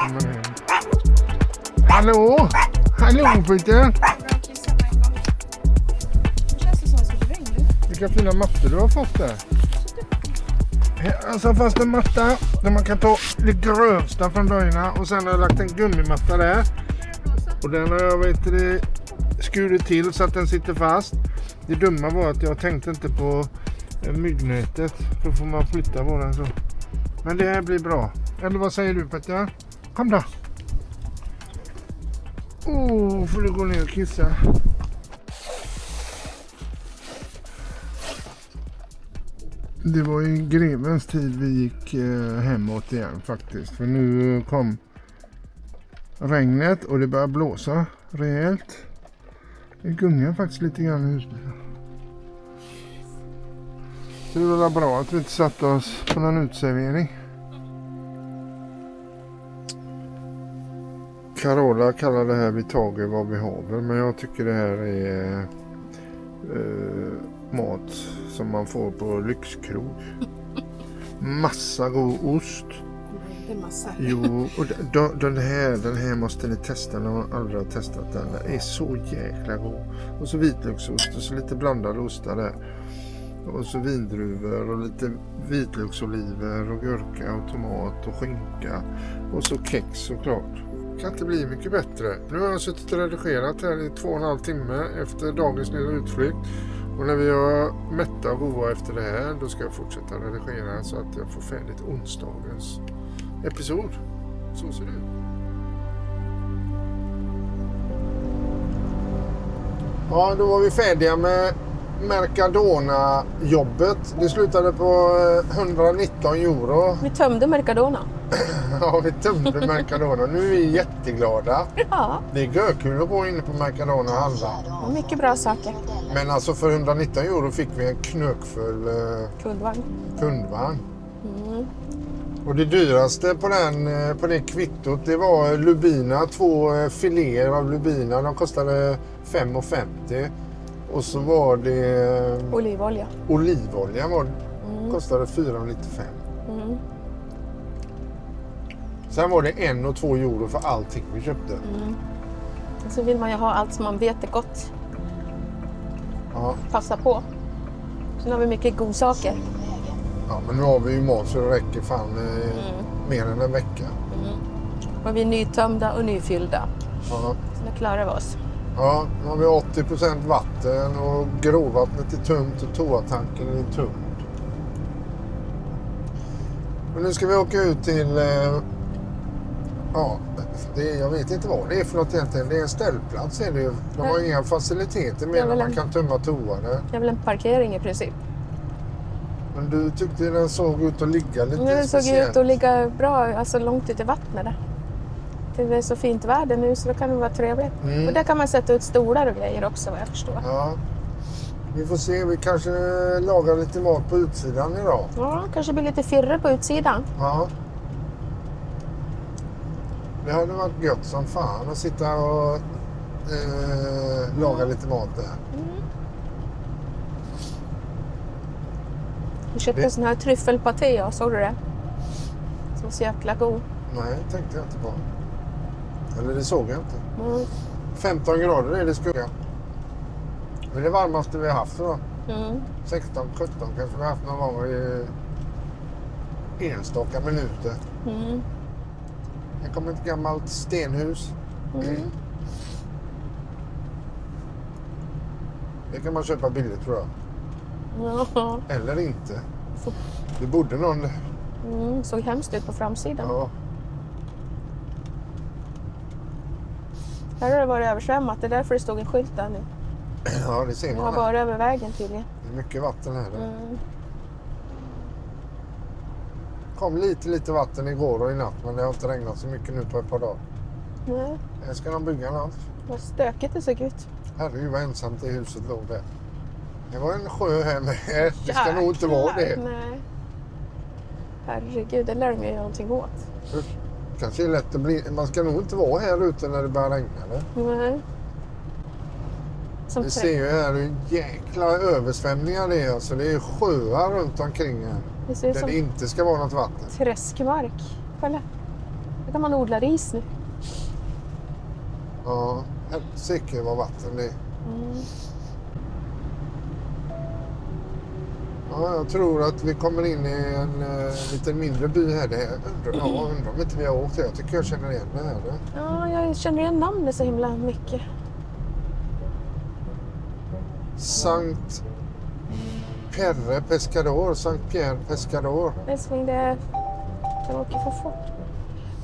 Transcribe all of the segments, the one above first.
välkommen hem. Hallå? Hallå Peter? Vilka fina mattor du har fått där. Alltså fast en matta där man kan ta det grövsta från dörrarna och sen har jag lagt en gummimatta där. Och den har jag skurit till så att den sitter fast. Det dumma var att jag tänkte inte på myggnätet. Då får man flytta på den så. Men det här blir bra. Eller vad säger du Petter? Kom då. Får du gå ner och kissa. Det var i grevens tid vi gick hemåt igen faktiskt. För nu kom regnet och det började blåsa rejält. Det gungar faktiskt lite grann i husbilen. Så det var bra att vi inte satte oss på någon utservering. Carola kallar det här vi tager vad vi haver, men jag tycker det här är mat som man får på lyxkrog. Massa god ost. Det är massa. Jo, och den här måste ni testa när man aldrig har testat den. Den är så jäkla god. Och så vitlöksost och så lite blandade ostar där. Och så vindruvor och lite vitlöksoliver och gurka och tomat och skinka. Och så kex såklart. Kan inte bli mycket bättre. Nu har jag suttit och redigerat här i 2,5 timme efter dagens lilla utflykt. Och när vi är mätta och goda efter det här, då ska jag fortsätta redigera så att jag får färdigt onsdagens episod. Så ser det ut. Ja, då var vi färdiga med Mercadona-jobbet. Det slutade på 119 euro. Vi tömde Mercadona. Ja, vi tömde Mercadona. Nu är vi jätteglada. Ja. Det är görkul att gå inne på Mercadona och handla. Och mycket bra saker. Men alltså för 119 euro fick vi en knökfull kundvagn. Mm. Och det dyraste på det kvittot, det var lubina. 2 filéer av lubina. De kostade 5,50. Och så var det... Olivolja. Olivolja kostade 4,95. Mm. Sen var det 1 och 2 euro för allting vi köpte. Mm. Och så vill man ju ha allt som man vet är gott. Ja. Passa på. Sen har vi mycket godsaker. Ja, men nu har vi ju mat så det räcker fan mer än en vecka. Mm. Och vi är nytömda och nyfyllda. Ja. Så nu klarar vi oss. Ja, nu har vi 80% vatten och grovvattnet är tömt och toatanken är tömd. Men nu ska vi åka ut till... jag vet inte vad det är för något egentligen. Det är en ställplats. Är det. De har inga faciliteter mer än man kan tömma toa där. Det är väl en parkering i princip. Men du tyckte den såg ut att ligga lite Den såg speciellt. ut att ligga bra, alltså långt ut i vattnet där. Det är så fint väder nu så då kan det vara trevligt. Mm. Och där kan man sätta ut stolar och grejer också vad jag förstår. Ja, vi får se. Vi kanske lagar lite mat på utsidan idag. Ja, kanske blir lite firre på utsidan. Ja. Det hade varit gött som fan att sitta och laga lite mat där. Mm. Vi köpte en sån här tryffelpaté, ja, såg du det? Som var så jäkla god. Nej, tänkte jag inte på. Eller det såg jag inte. Mm. 15 grader är det skugga. Men det varmaste vi har haft då. 16, 17 kanske vi har haft någon gång i enstaka minuter. Mm. Här kommer ett gammalt stenhus. Det kan man köpa billigt tror jag. Ja. Eller inte. Det bodde någon där. Såg hemskt ut på framsidan. Ja. Här har det varit översvämmat. Det är därför det stod en skylt där nu. Ja, det ser Det man. har Här. varit över vägen tydligen. Det är mycket vatten här. Mm. Kom lite vatten igår och i natt, men det har inte regnat så mycket nu på ett par dagar. Nej, Här ska de bygga något. vad stökigt det såg ut. Herregud vad ensamt det huset låg där. Det var en sjö här med. Det ska nog inte vara det. Nej. Herregud, det lär de ju göra någonting åt. Kanske är lätt att bli. Man ska nog inte vara här ute när det börjar regna. Eller? Nej. Som Vi ser ju här hur jäkla översvämningar det är. Alltså det är sjöar runt omkring här. det ser ut Där som det inte ska vara något vatten. träskmark. Kolla. Här kan man odla ris nu. Ja, säkert vad vatten det är. Ja, jag tror att vi kommer in i en lite mindre by här. Undrar om inte vi har åkt här. Jag tycker jag känner igen det här. Ja, jag känner igen namnet så himla mycket. Sankt Pierre Pescador. Sankt Pierre Pescador. Älskling, det åker för fort.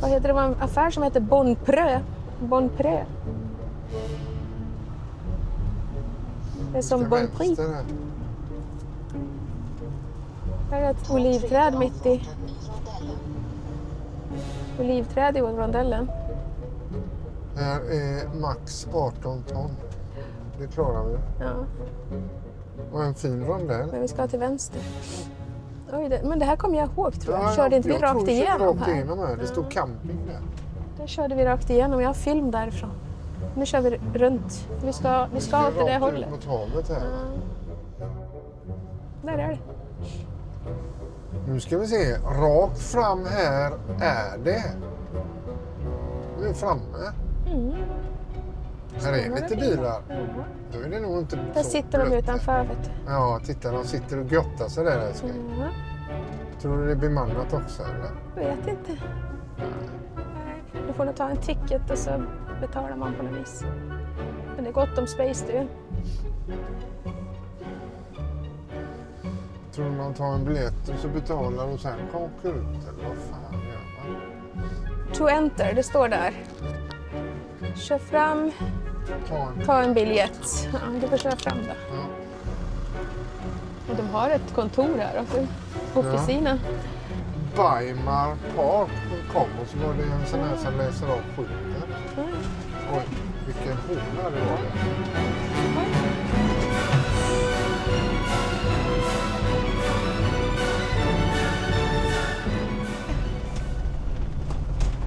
Vad heter det? Det var en affär som heter Bonprö. Bonprö. Det är som Bon Prix. Här är ett olivträd mitt i. Olivträd i rondellen. Här är max 18 ton. Det klarar vi. Ja, Och en fin rondell. men vi ska till vänster. Oj, men det här kommer jag ihåg tror jag. Körde inte vi rakt igenom här? Det stod camping där. Där körde vi rakt igenom. Jag har film därifrån. Nu kör vi runt. Vi ska åt det där hållet. Mot havet här. Där är det. Nu ska vi se. Rakt fram här är det. Vi är framme. Här är lite bilar. Då är det nog inte Där så sitter de blött. utanför, vet du. Ja, titta, de sitter och göttar sig där. Tror du det är bemannat också eller? Vet inte. Du får nog ta en ticket och så betalar man på något vis. Men det är gott om space du. Tror man tar en biljett och så betalar och sen åker ut eller vad fan gör man? To enter, det står där. Kör fram, ta en biljett. Ja, du får köra fram då. Ja. Och de har ett kontor här också. Officina. Weimar.com och så var det en sån här som läser av skylten. Oj, vilken hona det var.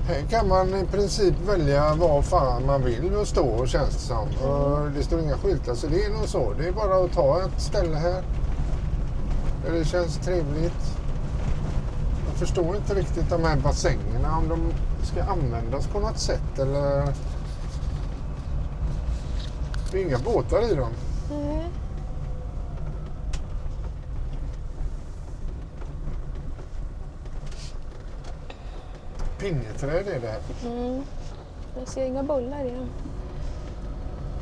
Här kan man i princip välja vad fan man vill och stå och känns det som. Och det står inga skyltar så det är nog så. Det är bara att ta ett ställe här. Där det känns trevligt. Jag förstår inte riktigt de här bassängerna om de ska användas på något sätt eller... Det är inga båtar i dem. Pinjeträd är det. Jag ser inga bollar i dem.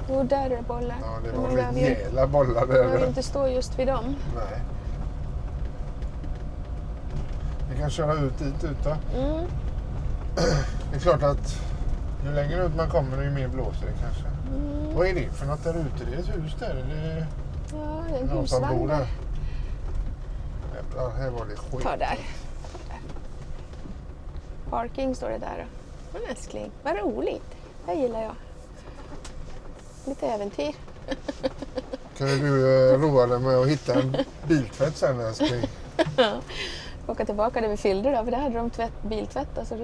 Jo, där är det bollar. Ja, det Men var man behöver ju- rejäla bollar man behöver där. inte stå just vid dem. Nej. Vi kan köra ut dit då. Det är klart att ju längre ut man kommer ju mer blåser det kanske. Vad är det för något där ute? Det är ett hus där eller? Ja, det är en Någon som bor husvagn där. där. Jävlar, här var det skit. Ta där. Parking står det där. Men älskling, vad roligt. Det gillar jag. Lite äventyr. Kan du roa dig med att hitta en biltvätt sen älskling? Åka tillbaka där vi fyllde då, för där hade de biltvätt. Alltså,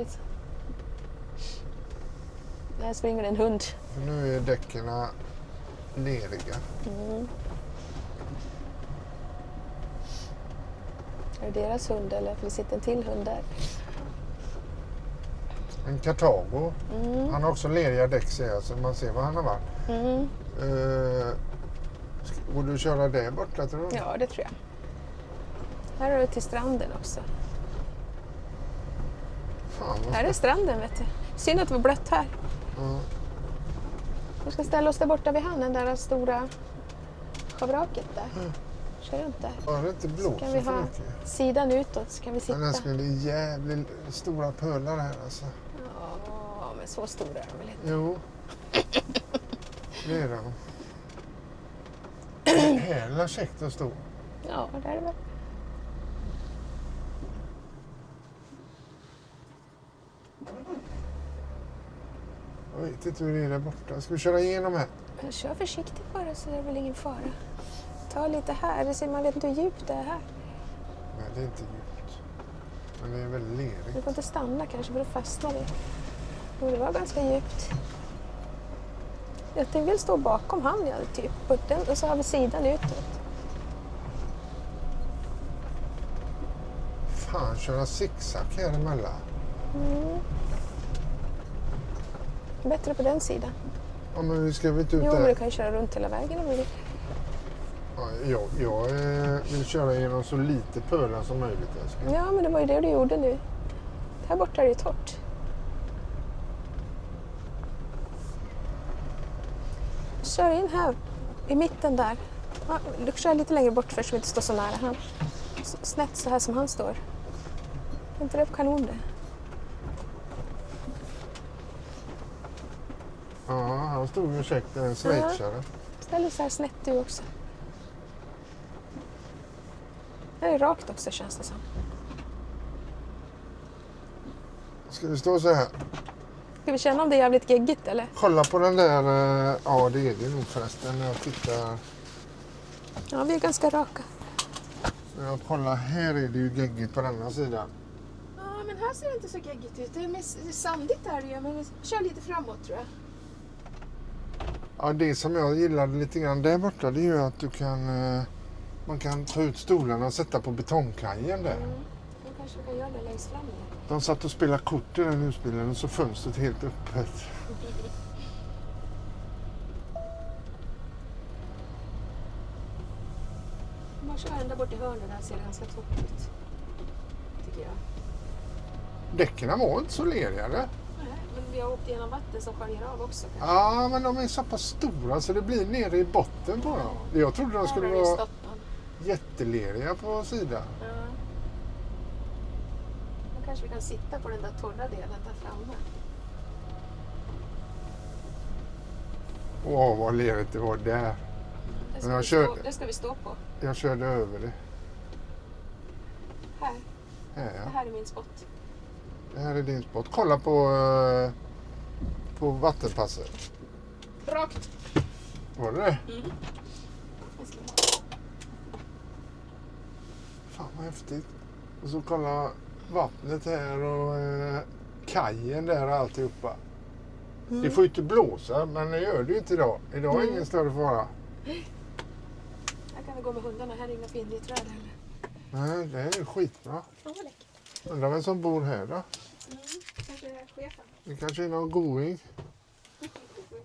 där springer en hund. Nu är däckerna leriga. Är det deras hund eller? För det sitter en till hund där. En Cartago. Han har också leriga däck ser jag, så man ser vad han har varit. Borde du köra det borta tror du? Ja, det tror jag. Här är det till stranden också. Fan, vad Här är stranden, vet du. Synd att det var blött här. Vi ska ställa oss där borta vid hamnen, den där stora schabraket där. Kör runt där. Var det inte Så blåser kan vi för ha mycket? sidan utåt så kan vi sitta. Men det är jävligt stora pölar här alltså. Ja, men så stora är de väl inte. Jo. Det är de. Här är käckt att stå. Ja, där är det väl. Jag vet inte hur det är där borta. Ska vi köra igenom här? Men kör försiktigt bara så är det väl ingen fara. Ta lite här, man vet inte hur djupt det är här. Nej, det är inte djupt. Men det är väldigt lerigt. Du får inte stanna kanske för då fastnar vi. Jo, det var ganska djupt. Jag vill stå bakom han, ja, typ. Och så har vi sidan utåt. Fan, köra zigzag här emellan. Bättre på den sidan. Ja, men vi ska väl inte ut Jo, men där. du kan ju köra runt hela vägen om du vill. Ja, jag vill köra genom så lite pölar som möjligt. Älskling. Ja, men det var ju det du gjorde nu. Här borta är det torrt. Kör in här i mitten där. Ja, du kör lite längre bort för att vi inte står så nära han. Snett så här som han står. Är inte det kanon det? Ja, han stod ju ursäkta en schweizare. Ställ dig så här snett du också. Det är rakt också känns det som. Ska vi stå så här? Ska vi känna om det är jävligt geggigt eller? Kolla på den där. Ja, det är det nog förresten. När jag tittar. Ja, vi är ganska raka. När jag kollar här är det ju geggigt på den här sidan. Ja, men här ser det inte så geggigt ut. Det är sandigt här ju, men vi kör lite framåt tror jag. Ja, det som jag gillade lite grann där borta, det är ju att du kan... Man kan ta ut stolarna och sätta på betongkajen där. Då kanske vi kan göra det längst fram. De satt och spelade kort i den husbilen och så fönstret helt öppet. Man kör ända bort i hörnet där ser det ganska tomt ut. Tycker jag. Däcken var inte så leriga. Nej, men vi har åkt igenom vatten som sköljer av också. Kanske. Ja, men de är så pass stora så det blir nere i botten på dem. Jag trodde de skulle vara jätteleriga på sidan. Ja. Då kanske vi kan sitta på den där torra delen där framme. Åh, vad lerigt det var där. Det ska vi stå på. Jag körde över det. Här. Här, Det ja. här är min spot. Det här är din spot. Kolla på vattenpasset. Rakt. Var det det? Mm. Fan vad häftigt. Och så kolla vattnet här och kajen där och alltihopa. Det får ju inte blåsa, men det gör det ju inte idag. Idag är ingen större fara. Här kan vi gå med hundarna. Här är inga pinjeträd heller. Nej, det är skitbra. Ja, vad läckert. Undrar vem som bor här då? Kanske är chefen. Det kanske är någon going.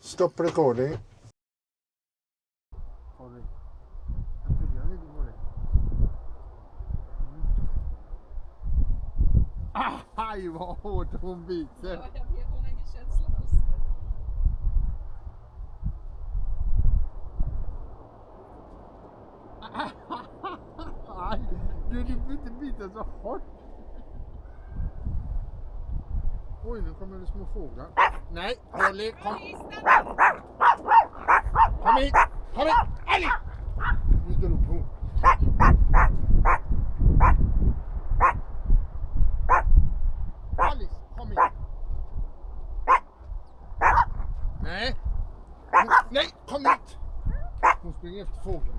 Stop recording. Aj, vad hårt hon biter. Ja, jag vet. Hon har ingen känsla alls. Aj, du behöver inte bita så hårt. Oj, nu kommer det små fåglar. Nej, Holly, kom. Kom hit, kom hit, Ellie! Nu drog hon. Alice, kom hit. Nej. Nej, kom hit. Hon springer efter fågeln.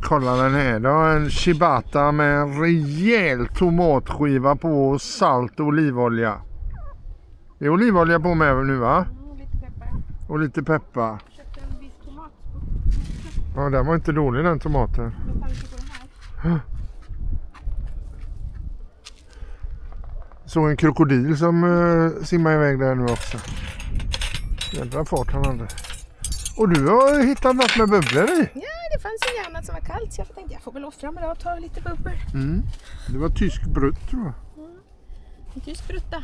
Kolla den här då, en ciabatta med en rejäl tomatskiva på och salt och olivolja. Det är olivolja på med nu va? Lite peppar. Och lite peppar. Köpte en viss tomat Ja, den var inte dålig den tomaten. med tanke på det här. Så en krokodil som simmar iväg där nu också. Jädra fart han hade. Och du har hittat något med bubblor i? Ja, det fanns ju annat som var kallt så jag tänkte jag får väl offra mig och ta lite bubblor. Det var tysk brutt tror jag. En tysk brutta.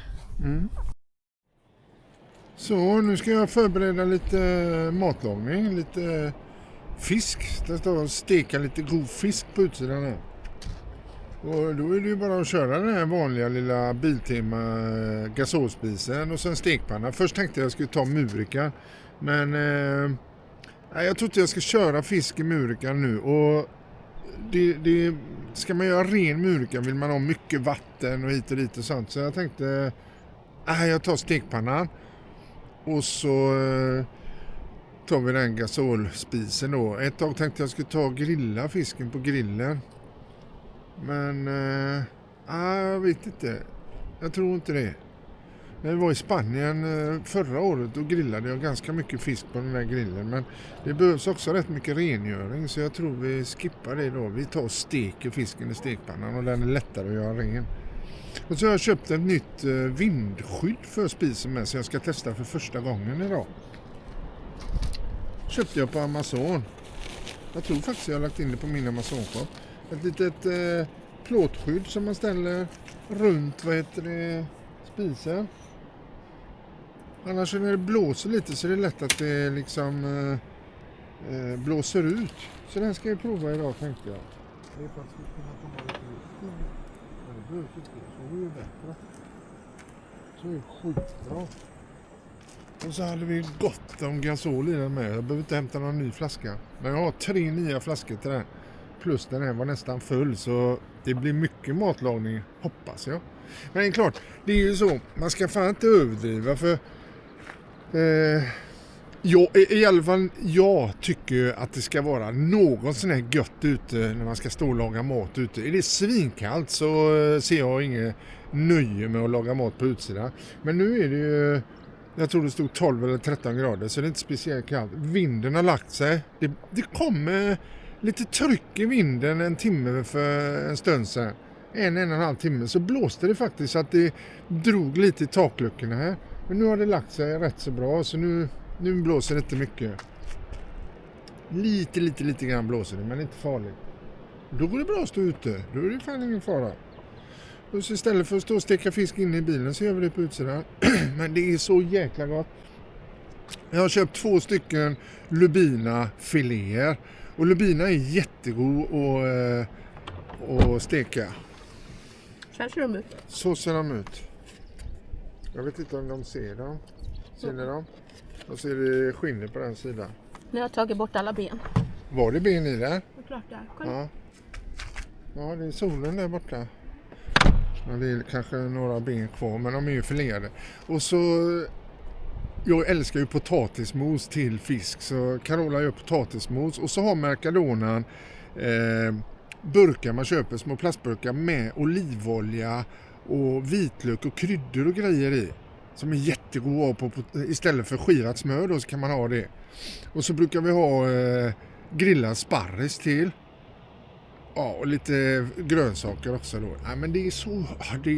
Så nu ska jag förbereda lite matlagning, lite fisk. Det står att steka lite god fisk på utsidan här. Och då är det ju bara att köra den här vanliga lilla Biltema gasolspisen och sen stekpanna. Först tänkte jag skulle ta murikan, men jag tror inte jag ska köra fisk i murikan nu. Och det ska man göra ren murikan vill man ha mycket vatten och hit och dit och sånt. Så jag tänkte jag tar stekpannan och så tar vi den gasolspisen då. Ett tag tänkte jag skulle ta och grilla fisken på grillen. Men jag vet inte. Jag tror inte det. När vi var i Spanien förra året då grillade jag ganska mycket fisk på den där grillen. Men det behövs också rätt mycket rengöring så jag tror vi skippar det då. Vi tar och steker fisken i stekpannan och den är lättare att göra ren. Och så har jag köpt ett nytt vindskydd för spisen med, så jag ska testa för första gången idag. Köpte jag på Amazon. Jag tror faktiskt jag har lagt in det på min Amazon-shop. Ett litet plåtskydd som man ställer runt spisen. Annars när det blåser lite så är det lätt att det liksom blåser ut. Så den ska jag prova idag, tänkte jag. Det är för att det ska kunna komma lite ut. Men det behövs inte, så är det bättre. Så är det skitbra. Och så hade vi gott om gasol i den med. Jag behöver inte hämta någon ny flaska. Men jag har 3 nya flaskor till den. Plus den här var nästan full, så det blir mycket matlagning, hoppas jag. Men det är klart, det är ju så. Man ska fan inte överdriva, för i alla fall jag tycker att det ska vara någon sån här gött ute när man ska stå och laga mat ute. Är det svinkallt så ser jag inget nöje med att laga mat på utsidan. Men nu är det ju, jag tror det stod 12 eller 13 grader, så det är inte speciellt kallt. Vinden har lagt sig. Det kommer lite tryck i vinden en timme för en stund sedan. En och en halv timme så blåste det faktiskt så att det drog lite i takluckorna här. Men nu har det lagt sig rätt så bra, så nu blåser det inte mycket. Lite grann blåser det, men inte farligt. Då går det bra att stå ute. Då är det fan ingen fara. Och så istället för att stå och steka fisk inne i bilen så gör vi det på utsidan. Men det är så jäkla gott. Jag har köpt 2 stycken lubina-filéer. Och lubina är jättegod att steka. Så ser de ut. Så ser de ut. Jag vet inte om de ser dem. Ser ni dem? Och så är det skinner på den sidan. Nu har jag tagit bort alla ben. Var det ben i där? Det är klart där. Ja. Ja, det är solen där borta. Ja, det är kanske några ben kvar, men de är ju filerade. Och så, jag älskar ju potatismos till fisk, så Carola gör potatismos. Och så har Mercadonan burkar man köper, små plastburkar med olivolja och vitlök och kryddor och grejer i. Som är jättegod på istället för skivat smör då, så kan man ha det. Och så brukar vi ha grillad sparris till. Ja, och lite grönsaker också då. Nej, men det är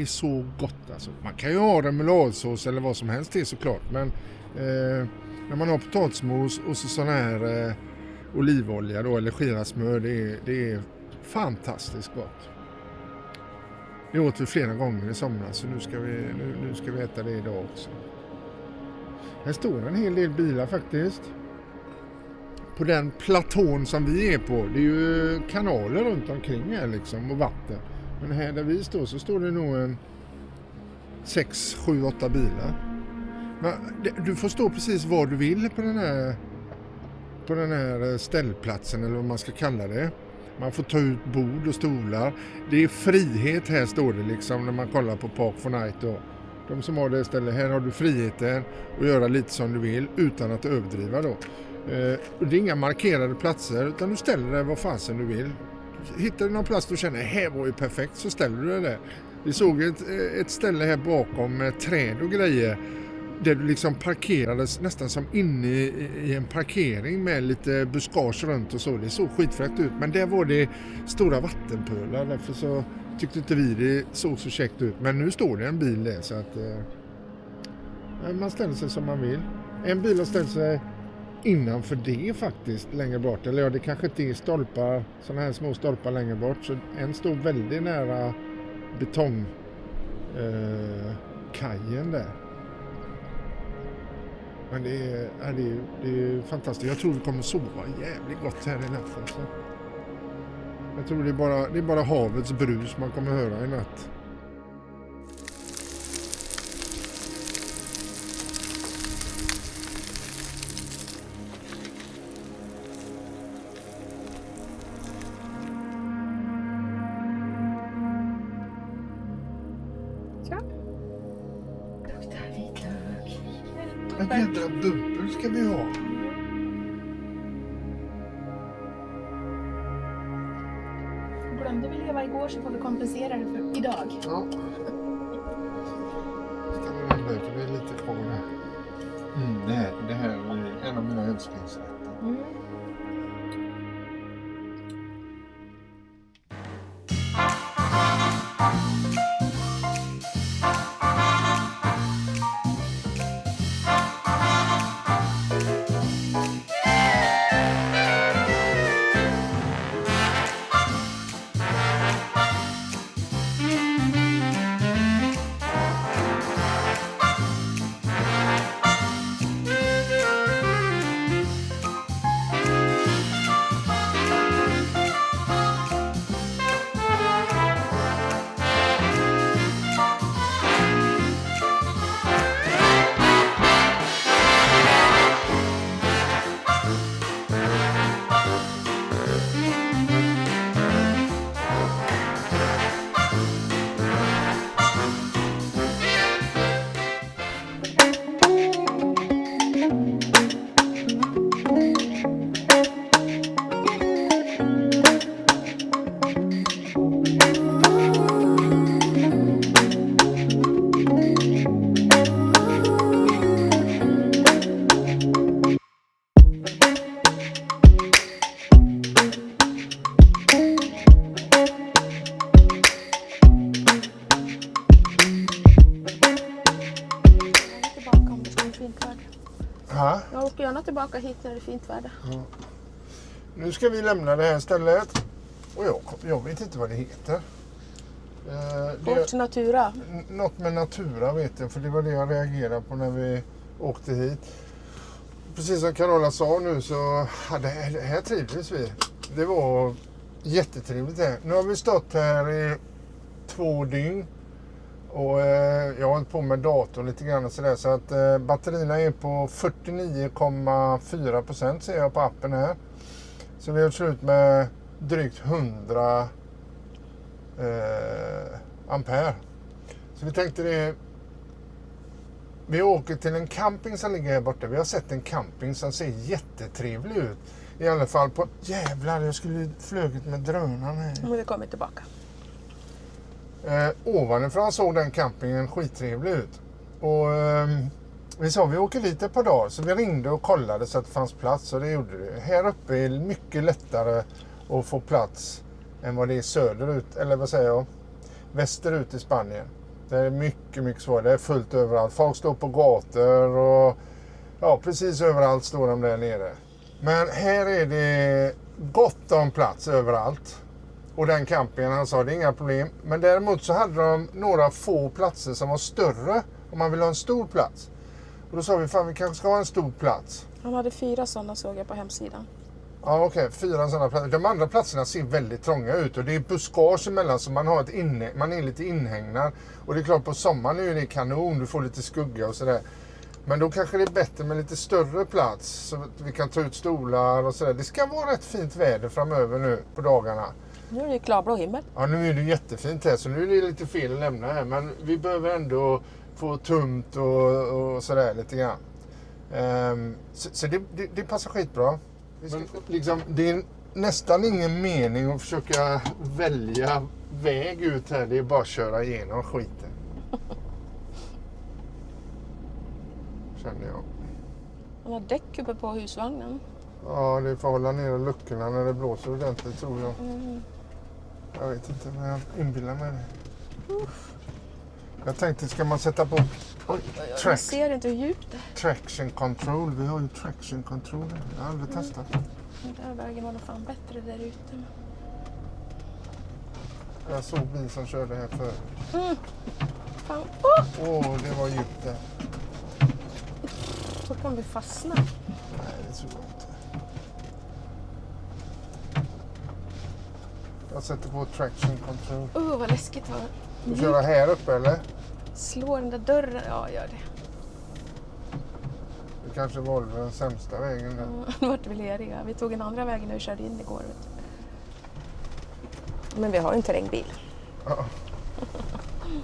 så gott alltså. Man kan ju ha remouladsås eller vad som helst till såklart. Men när man har potatismos och så sån här olivolja då, eller skivat smör, det är fantastiskt gott. Det åt vi flera gånger i somras, så nu ska vi äta det idag också. Här står en hel del bilar faktiskt. På den platån som vi är på, det är ju kanaler runt omkring här liksom och vatten. Men här där vi står så står det nog en 6, 7, 8 bilar. Men du får stå precis var du vill på den här ställplatsen, eller vad man ska kalla det. Man får ta ut bord och stolar. Det är frihet här, står det liksom när man kollar på Park for Night då. De som har det stället, här har du friheten att göra lite som du vill utan att överdriva då. Och det är inga markerade platser, utan du ställer dig vad fasen du vill. Hittar du någon plats och känner här var ju perfekt, så ställer du dig där. Vi såg ett ställe här bakom med träd och grejer där du liksom parkerades nästan som inne i en parkering med lite buskage runt och så. Det såg skitfräckt ut, men där var det stora vattenpölar, därför så tyckte inte vi det såg så käckt ut. Men nu står det en bil där, så att man ställer sig som man vill. En bil har ställt sig innanför det faktiskt längre bort, eller ja, det kanske inte är stolpar, sådana här små stolpar längre bort, så en står väldigt nära betongkajen där. Men det är fantastiskt. Jag tror vi kommer sova jävligt gott här i natt alltså. Jag tror det är bara havets brus man kommer höra i natt. En jädra bubbel ska vi ha. Glömde vi leva igår så får vi kompensera det för idag. Ja. Ställer den där, för det är lite kvar där. Det här är en av mina älsklingsrätter. Ja. Jag åker gärna tillbaka hit när det är fint väder. Nu ska vi lämna det här stället. Och jag vet inte vad det heter. Port Natura. Något med Natura vet jag, för det var det jag reagerade på när vi åkte hit. Precis som Carola sa nu så här trivdes vi. Det var jättetrevligt här. Nu har vi stått här i 2 dygn. Och jag har hållit på med datorn lite grann och sådär. Så att batterierna är på 49,4% ser jag på appen här. Så vi har slut med drygt 100 ampere. Så vi tänkte det. Vi åker till en camping som ligger här borta. Vi har sett en camping som ser jättetrevlig ut. I alla fall på... Jävlar, jag skulle flugit med drönaren här. Men vi kommer tillbaka. Ovanifrån såg den campingen skittrevlig ut. Och vi sa vi åker dit ett par dagar. Så vi ringde och kollade så att det fanns plats. Och det gjorde det. Här uppe är det mycket lättare att få plats än vad det är söderut. Eller vad säger jag? Västerut i Spanien. Det är mycket, mycket svårt. Det är fullt överallt. Folk står på gator och ja, precis överallt står de där nere. Men här är det gott om plats överallt. Och den campingen, han sa, det är inga problem. Men däremot så hade de några få platser som var större om man vill ha en stor plats. Och då sa vi, fan vi kanske ska ha en stor plats. Han hade 4 sådana såg jag på hemsidan. Ja okej, 4 sådana platser. De andra platserna ser väldigt trånga ut och det är buskage emellan så man är lite inhägnad. Och det är klart på sommaren är det kanon, du får lite skugga och sådär. Men då kanske det är bättre med lite större plats så att vi kan ta ut stolar och sådär. Det ska vara rätt fint väder framöver nu på dagarna. Nu är det klarblå himmel. Ja, nu är det jättefint här så nu är det lite fel att lämna här. Men vi behöver ändå få tumt och sådär lite grann. Så det passar skitbra. Men liksom, det är nästan ingen mening att försöka välja väg ut här. Det är bara att köra igenom skiten. Känner jag. Han har däck uppe på husvagnen. Ja, det får hålla ner luckorna när det blåser ordentligt tror jag. Jag vet inte, men jag inbillar mig det. Jag tänkte, ska man sätta på Jag ser inte hur djupt det är. traction control? Vi har ju traction control. Jag har aldrig testat det. Den där vägen var nog fan bättre där ute. Jag såg bil som körde här förut. Fan. Det var djupt där. Då kan vi fastna. Nej, det tror jag inte. Jag sätter på traction control. Vad läskigt var. Du köra här uppe eller? Slå den där dörren. Ja, gör det. Det kanske var den sämsta vägen där. Nu vart vi leriga. Vi tog en andra vägen när vi körde in igår. Vet du. Men vi har en terrängbil. Ja.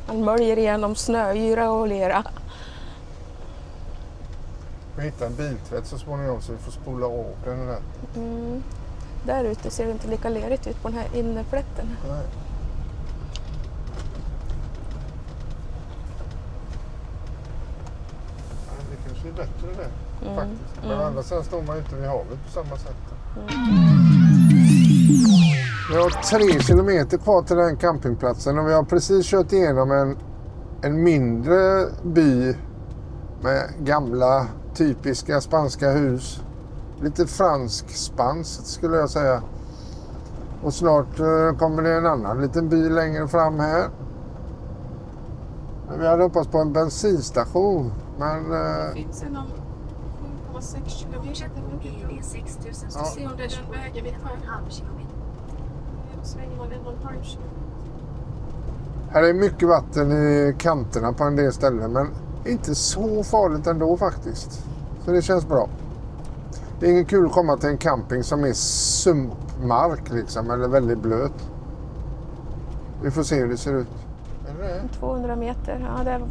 Han möljer igenom snöyra och lera. Vi hittar en biltvätt så småningom så vi får spola av den där. Där ute ser det inte lika lerigt ut på den här innerplätten. Nej. Det kanske är bättre det faktiskt. Men andra sidan står man ju inte vid havet på samma sätt. Vi har 3 kilometer kvar till den campingplatsen och vi har precis kört igenom en mindre by med gamla typiska spanska hus. Lite fransk-spanskt skulle jag säga. Och snart kommer det en annan liten by längre fram här. Vi hade hoppats på en bensinstation. Men... Det finns en om 7,6 kilometer. Ja. Se om det är den vägen vi tar. Svänger man 1,5 kilometer. Här är mycket vatten i kanterna på en del ställen. Men inte så farligt ändå faktiskt. Så det känns bra. Det är ingen kul att komma till en camping som är sumpmark liksom. Eller väldigt blöt. Vi får se hur det ser ut. Är det? 200 meter. Ja, det är...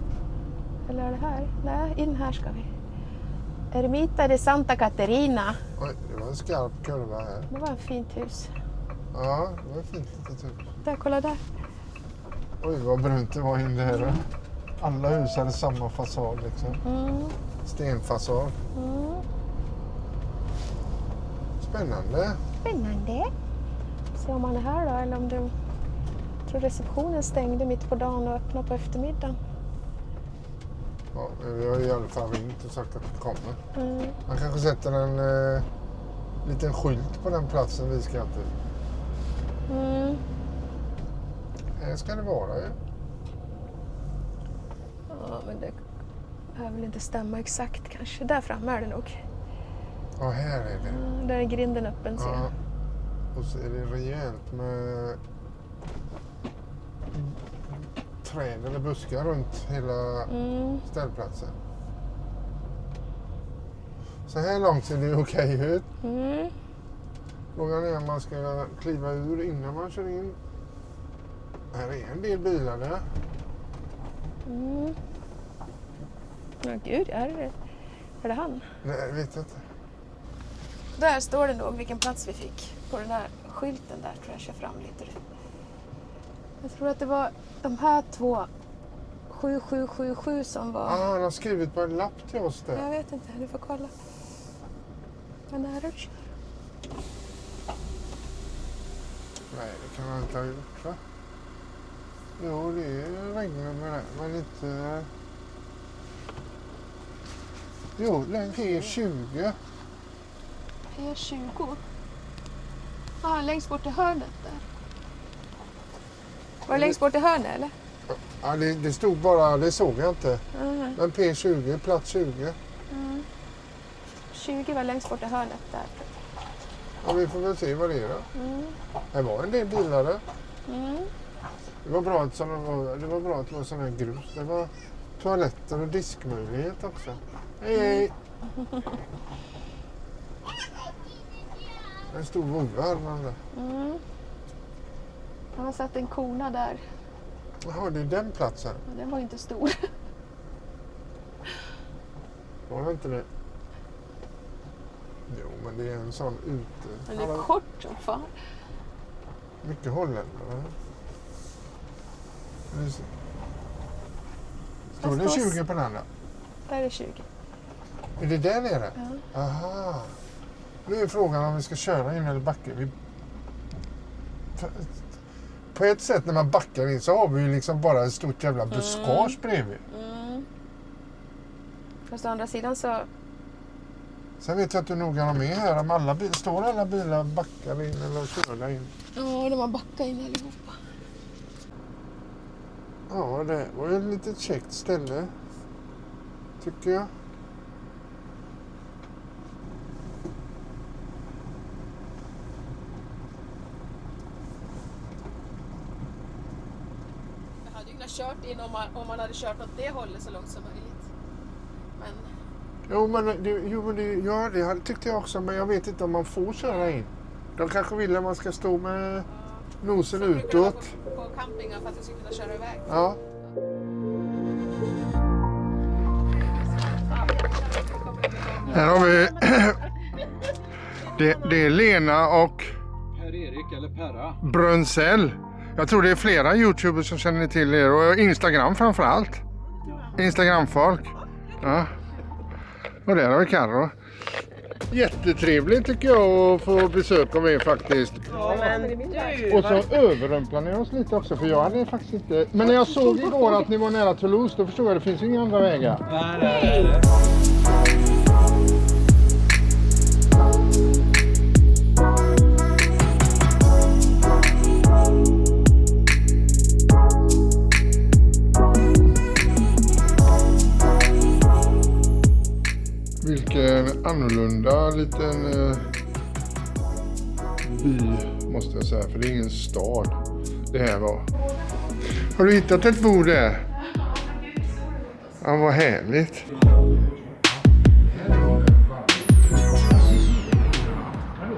Eller är det här? Nej, in här ska vi. Ermita de Santa Caterina. Oj, det var en skarp kurva här. Det var ett fint hus. Ja, det var ett fint litet hus. Där, kolla där. Oj, vad brunt det var in där. Alla hus hade samma fasad liksom. Stenfasad. Spännande. Spännande. Se om man är här då, eller om du... Jag tror receptionen stängde mitt på dagen och öppnade på eftermiddagen. Ja, vi har i alla fall ringt och sagt att det kommer. Mm. Man kanske sätter en liten skylt på den platsen vi ska till. Mm. Här ska det vara ju. Ja, men det behöver väl inte stämma exakt kanske. Där framme är det nog. Ja, här är det. Där är grinden öppen ser jag. Ja. Och så är det rejält med träd eller buskar runt hela ställplatsen. Så här långt ser det okej ut. Mm. Frågan är om man ska kliva ur innan man kör in. Här är en del bilar där. Mm. Ja, gud, är det han? Nej, jag vet inte. Där står det nog vilken plats vi fick. På den där skylten där tror jag kör fram lite. Jag tror att det var de här två 7777 som var... Ah, han har skrivit på en lapp till oss där. Jag vet inte, du får kolla. Vad nära du kör. Nej, det kan han inte ha gjort, va? Jo, det är regnummer där, men inte... Jo, den P20. P20? Ja, längst bort till hörnet där. Var det längst bort till hörnet eller? Ja, det stod bara, det såg jag inte. Mm. Men P20, plats 20. 20 var längst bort till hörnet där. Ja, vi får väl se vad det är då. Det var en del bilar där. Det var bra att det var sån här grus. Det var toaletter och diskmöjlighet också. Hej, hej! En stor vovve hade man där. Man har satt en kona där. Jaha, det är den platsen. Ja, den var ju inte stor. Var det inte det? Jo, men det är en sån ute. Den är kort som fan. Mycket holländare. Står det 20 på den andra? Där är 20. Är det där nere? Ja. Aha. Nu är frågan om vi ska köra in eller backa. På ett sätt när man backar in så har vi ju liksom bara ett stort jävla buskage bredvid. Fast å andra sidan så... Sen vet jag inte hur noga de är här. Om alla står alla bilar backar in eller kör in? Ja, de har backat in allihopa. Ja, det var ju ett litet käckt ställe. Tycker jag. Jag hade ju kunnat kört in om man hade kört åt det hållet så långt som möjligt. Men... Ja, det tyckte jag också. Men jag vet inte om man får köra in. De kanske vill att man ska stå med nosen utåt. På campingar för att vi ska kunna köra iväg. Ja. Här har vi... det är Lena och... Per-Erik eller Perra. Brunzell. Jag tror det är flera YouTubers som känner till er. Och Instagram framförallt. Instagramfolk. Ja. Och där har vi Karro. Jättetrevligt tycker jag att få besök av er faktiskt. Ja, men du, Och så överrumplar ni oss lite också för jag hade faktiskt inte... Men när jag såg igår att ni var nära Toulouse då förstod jag att det finns inga andra vägar. Nej. Vilken annorlunda liten by måste jag säga, för det är ingen stad det här var. Har du hittat ett bord där? Ja, vad härligt.